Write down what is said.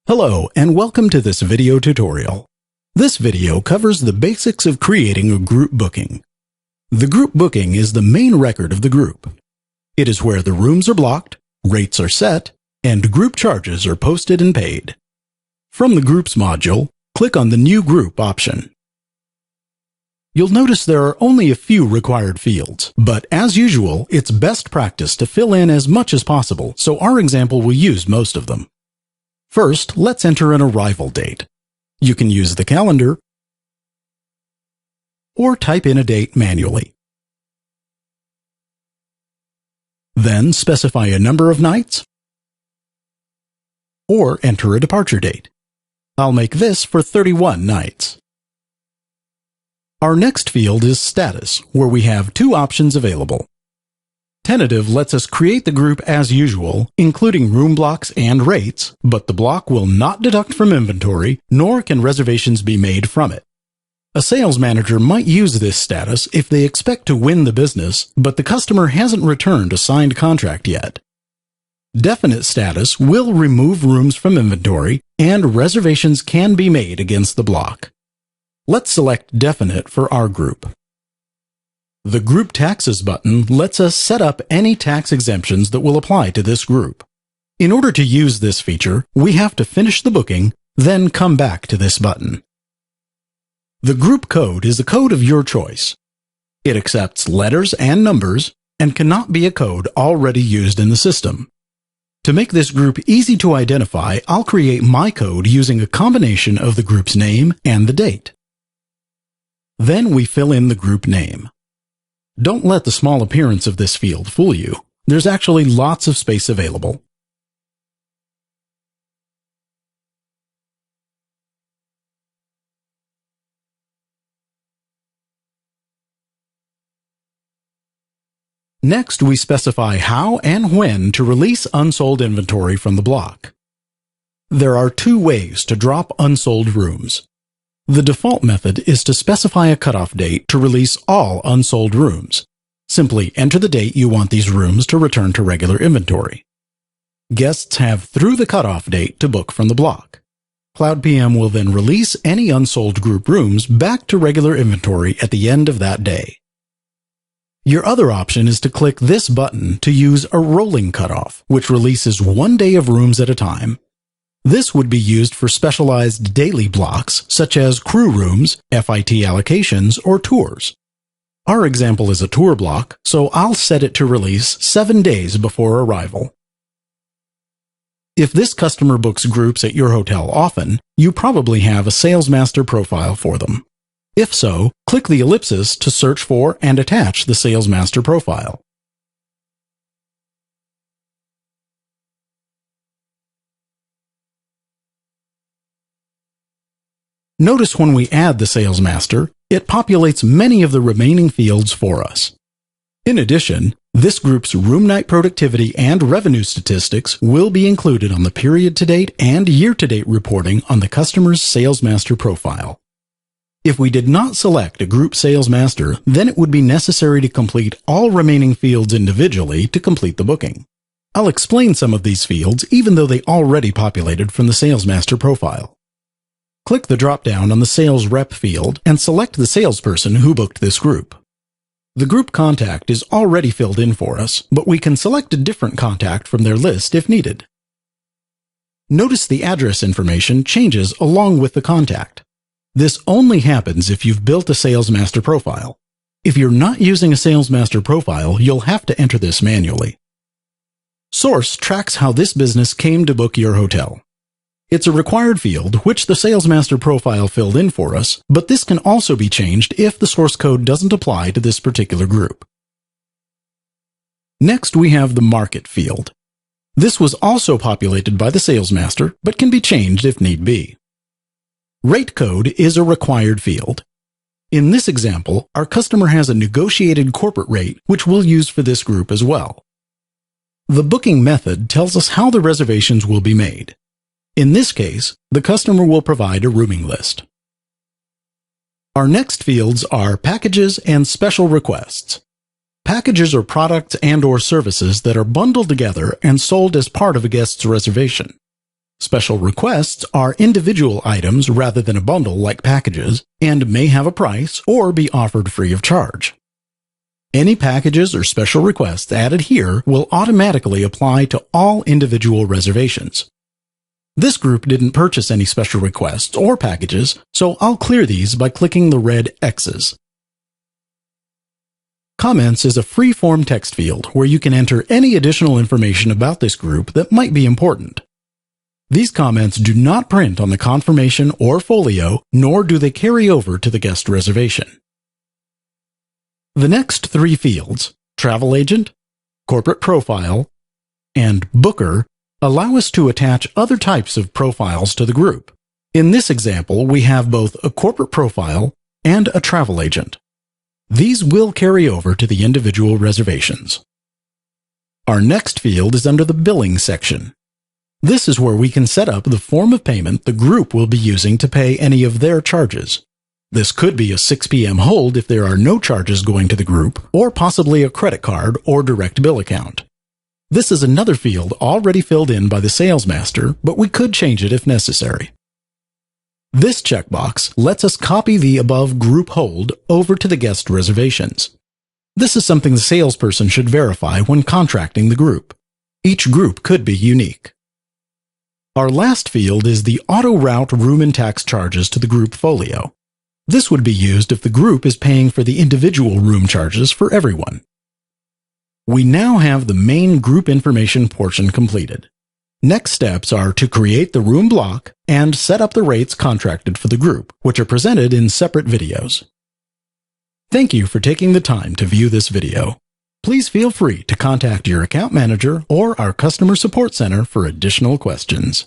Hello, and welcome to this video tutorial. This video covers the basics of creating a group booking. The group booking is the main record of the group. It is where the rooms are blocked, rates are set, and group charges are posted and paid. From the Groups module, click on the New Group option. You'll notice there are only a few required fields, but as usual, it's best practice to fill in as much as possible, so our example will use most of them. First, let's enter an arrival date. You can use the calendar or type in a date manually. Then specify a number of nights or enter a departure date. I'll make this for 31 nights. Our next field is Status, where we have two options available. Tentative lets us create the group as usual, including room blocks and rates, but the block will not deduct from inventory, nor can reservations be made from it. A sales manager might use this status if they expect to win the business, but the customer hasn't returned a signed contract yet. Definite status will remove rooms from inventory, and reservations can be made against the block. Let's select Definite for our group. The Group Taxes button lets us set up any tax exemptions that will apply to this group. In order to use this feature, we have to finish the booking, then come back to this button. The group code is a code of your choice. It accepts letters and numbers and cannot be a code already used in the system. To make this group easy to identify, I'll create my code using a combination of the group's name and the date. Then we fill in the group name. Don't let the small appearance of this field fool you. There's actually lots of space available. Next, we specify how and when to release unsold inventory from the block. There are two ways to drop unsold rooms. The default method is to specify a cutoff date to release all unsold rooms. Simply enter the date you want these rooms to return to regular inventory. Guests have through the cutoff date to book from the block. CloudPM will then release any unsold group rooms back to regular inventory at the end of that day. Your other option is to click this button to use a rolling cutoff, which releases 1 day of rooms at a time. This would be used for specialized daily blocks, such as crew rooms, FIT allocations, or tours. Our example is a tour block, so I'll set it to release 7 days before arrival. If this customer books groups at your hotel often, you probably have a salesmaster profile for them. If so, click the ellipsis to search for and attach the salesmaster profile. Notice when we add the salesmaster, it populates many of the remaining fields for us. In addition, this group's room night productivity and revenue statistics will be included on the period-to-date and year-to-date reporting on the customer's salesmaster profile. If we did not select a group salesmaster, then it would be necessary to complete all remaining fields individually to complete the booking. I'll explain some of these fields even though they already populated from the salesmaster profile. Click the drop-down on the Sales Rep field and select the salesperson who booked this group. The group contact is already filled in for us, but we can select a different contact from their list if needed. Notice the address information changes along with the contact. This only happens if you've built a salesmaster profile. If you're not using a salesmaster profile, you'll have to enter this manually. Source tracks how this business came to book your hotel. It's a required field, which the salesmaster profile filled in for us, but this can also be changed if the source code doesn't apply to this particular group. Next, we have the Market field. This was also populated by the salesmaster, but can be changed if need be. Rate code is a required field. In this example, our customer has a negotiated corporate rate, which we'll use for this group as well. The booking method tells us how the reservations will be made. In this case, the customer will provide a rooming list. Our next fields are Packages and Special Requests. Packages are products and/or services that are bundled together and sold as part of a guest's reservation. Special requests are individual items rather than a bundle like packages, and may have a price or be offered free of charge. Any packages or special requests added here will automatically apply to all individual reservations. This group didn't purchase any special requests or packages, so I'll clear these by clicking the red X's. Comments is a free-form text field where you can enter any additional information about this group that might be important. These comments do not print on the confirmation or folio, nor do they carry over to the guest reservation. The next three fields, Travel Agent, Corporate Profile, and Booker, allow us to attach other types of profiles to the group. In this example, we have both a corporate profile and a travel agent. These will carry over to the individual reservations. Our next field is under the Billing section. This is where we can set up the form of payment the group will be using to pay any of their charges. This could be a 6 p.m. hold if there are no charges going to the group, or possibly a credit card or direct bill account. This is another field already filled in by the salesmaster, but we could change it if necessary. This checkbox lets us copy the above group hold over to the guest reservations. This is something the salesperson should verify when contracting the group. Each group could be unique. Our last field is the auto-route room and tax charges to the group folio. This would be used if the group is paying for the individual room charges for everyone. We now have the main group information portion completed. Next steps are to create the room block and set up the rates contracted for the group, which are presented in separate videos. Thank you for taking the time to view this video. Please feel free to contact your account manager or our customer support center for additional questions.